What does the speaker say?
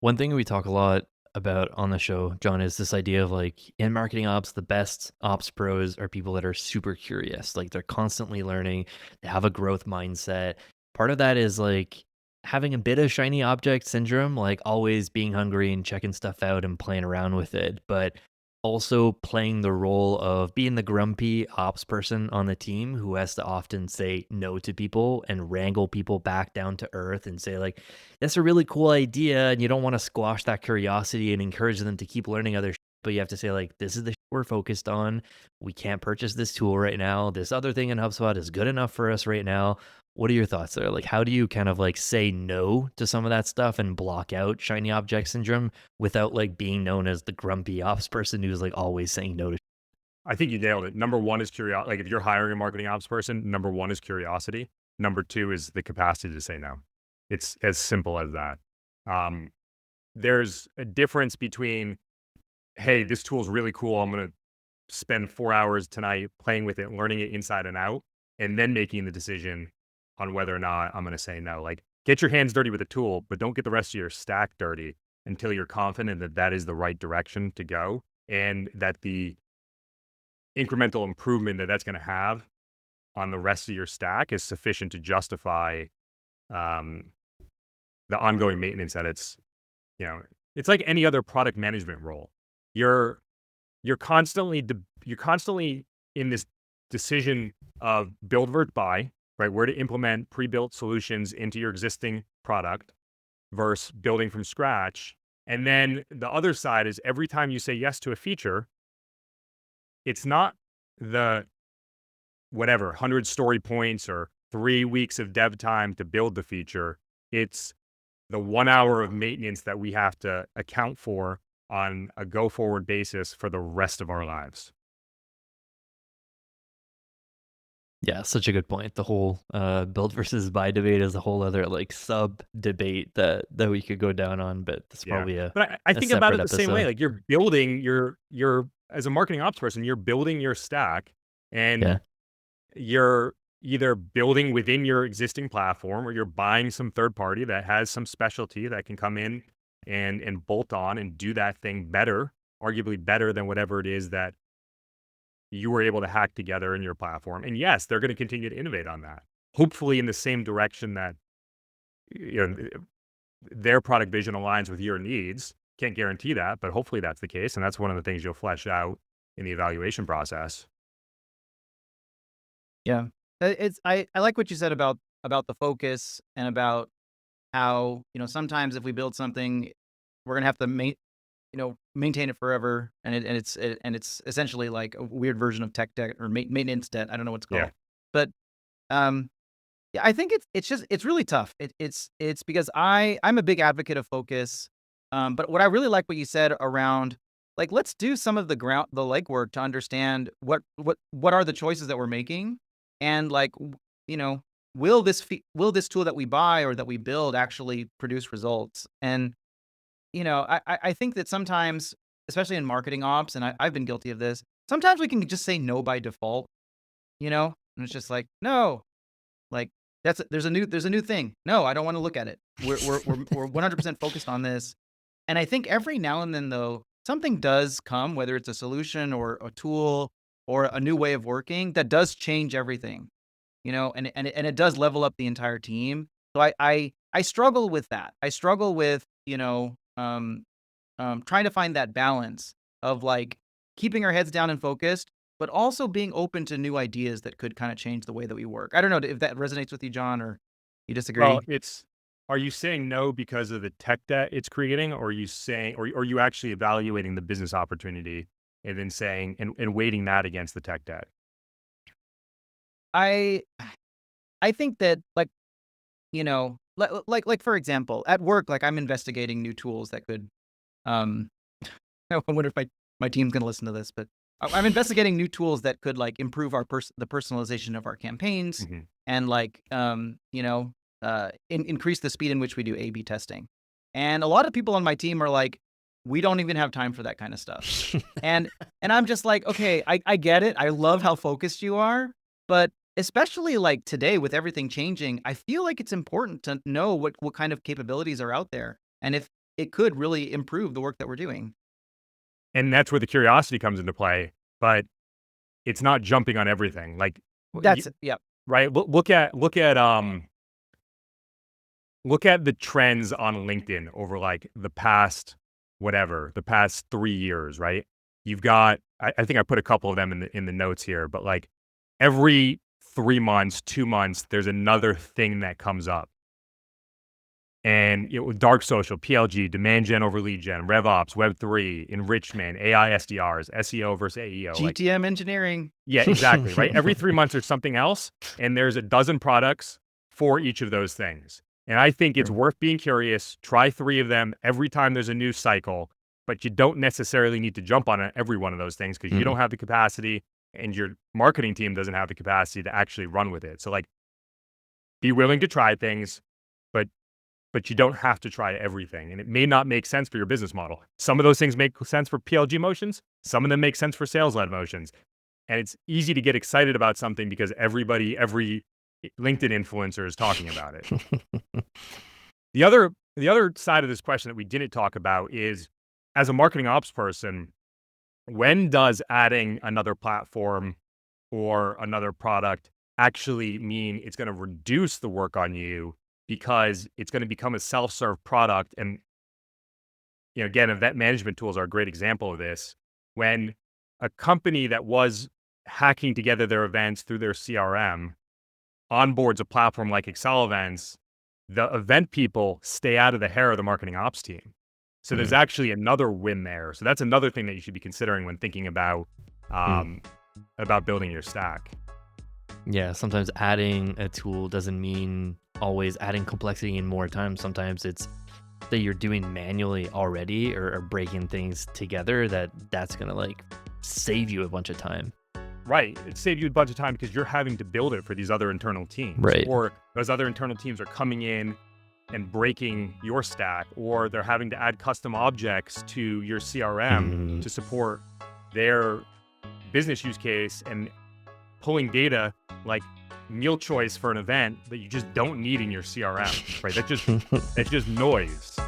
One thing we talk a lot about on the show, John, is this idea of like in marketing ops, the best ops pros are people that are super curious. Like they're constantly learning, they have a growth mindset. Part of that is like having a bit of shiny object syndrome, like always being hungry and checking stuff out and playing around with it. But also playing the role of being the grumpy ops person on the team who has to often say no to people and wrangle people back down to earth and say like, that's a really cool idea, and you don't wanna squash that curiosity and encourage them to keep learning other but you have to say, like, "This is the we're focused on. We can't purchase this tool right now. This other thing in HubSpot is good enough for us right now." What are your thoughts there? Like, how do you kind of, like, say no to some of that stuff and block out shiny object syndrome without, like, being known as the grumpy ops person who's, like, always saying no to I think you nailed it. Number one is curiosity. Like if you're hiring a marketing ops person, number one is curiosity. Number two is the capacity to say no. It's as simple as that. Um, there's a difference between, hey, this tool is really cool. I'm going to spend 4 hours tonight playing with it, learning it inside and out, and then making the decision on whether or not I'm going to say no. Like, get your hands dirty with the tool, but don't get the rest of your stack dirty until you're confident that that is the right direction to go and that the incremental improvement that that's going to have on the rest of your stack is sufficient to justify um, the ongoing maintenance that it's like any other product management role. You're you're constantly in this decision of build vert buy, right? Where to implement pre-built solutions into your existing product versus building from scratch. And then the other side is every time you say yes to a feature, it's not the whatever 100 story points or 3 weeks of dev time to build the feature. It's the 1 hour of maintenance that we have to account for on a go forward basis for the rest of our lives. Yeah, such a good point. The whole, build versus buy debate is a whole other, like, sub-debate that we could go down on, but that's Yeah. probably But I a think about separate it the same way. episode. Like you're building your as a marketing ops person, you're building your stack and Yeah. you're either building within your existing platform or you're buying some third party that has some specialty that can come in and bolt on and do that thing better, arguably better than whatever it is that you were able to hack together in your platform. And yes, they're going to continue to innovate on that. Hopefully in the same direction that you know their product vision aligns with your needs. Can't guarantee that, but hopefully that's the case. And that's one of the things you'll flesh out in the evaluation process. Yeah. I like what you said about the focus and about how, sometimes if we build something, we're gonna have to maintain it forever, and it's essentially like a weird version of tech debt or maintenance debt. I don't know what it's Yeah. called, but um, yeah, I think it's really tough. It's because I'm a big advocate of focus, but what I really like what you said around like let's do some of the legwork to understand what are the choices that we're making, and like you know will this tool that we buy or that we build actually produce results? And I think that sometimes, especially in marketing ops, and I've been guilty of this. Sometimes we can just say no by default, and it's just like no, like, there's a new thing. No, I don't wanna look at it. We're 100% focused on this. And I think every now and then, though, something does come, whether it's a solution or a tool or a new way of working that does change everything, and it does level up the entire team. So I struggle with that. I struggle with, trying to find that balance of, like, keeping our heads down and focused, but also being open to new ideas that could kinda change the way that we work. I don't know if that resonates with you, John, or you Well, disagree? are you saying no because of the tech debt it's creating, or are you saying, or are you actually evaluating the business opportunity and then saying and weighting that against the tech debt? I I think that, like, for example, at work, like, I'm investigating new tools that could, um I wonder if my team's gonna listen to this, but I'm investigating new tools that could, like, improve the personalization of our campaigns Mhm. and, like, increase the speed in which we do A/B testing. And a lot of people on my team are like, "We don't even have time for that kinda stuff." And I'm just like, "Okay, I get it. I love how focused you are." But especially, like, today with everything changing, I feel like it's important to know what kind of capabilities are out there. And it could really improve the work that we're doing. And that's where the curiosity comes into play, but it's not jumping on everything. Like, Yeah. right? Look at the trends on LinkedIn over like the past the past 3 years, right? You've got I think I put a couple of them in the notes here, but like every 3 months, 2 months, there's another thing that comes up. And with dark social, PLG, demand gen over lead gen, RevOps, Web3, enrichment, AI SDRs, SEO versus AEO. Like, GTM engineering. yeah, exactly, right? Every 3 months there's something else, and there's a dozen products for each of those things. And I think it's Sure. worth being curious. Try 3 of them every time there's a new cycle, but you don't necessarily need to jump on every one of those things because you Mm. don't have the capacity and your marketing team doesn't have the capacity to actually run with it. So like be willing to try things, but you don't have to try everything. And it may not make sense for your business model. Some of those things make sense for PLG motions. Some of them make sense for sales-led motions. And it's easy to get excited about something because every LinkedIn influencer is talking about it. The other side of this question that we didn't talk about is, as a marketing ops person, when does adding another platform or another product actually mean it's going to reduce the work on you because it's going to become a self-serve product? And again, event management tools are a great example of this. When a company that was hacking together their events through their CRM onboards a platform like Excel Events, the event people stay out of the hair of the marketing ops team. So there's Mm. actually another win there. So that's another thing that you should be considering when thinking about Mm. building your stack. Yeah, sometimes adding a tool doesn't mean always adding complexity and more time. Sometimes it's that you're doing manually already or breaking things together that's gonna like save you a bunch of time. Right. It saved you a bunch of time because you're having to build it for these other internal teams. Right. Or those other internal teams are coming in and breaking your stack, or they're having to add custom objects to your CRM Mm. to support their business use case and pulling data like meal choice for an event that you just don't need in your CRM, right? That's just noise.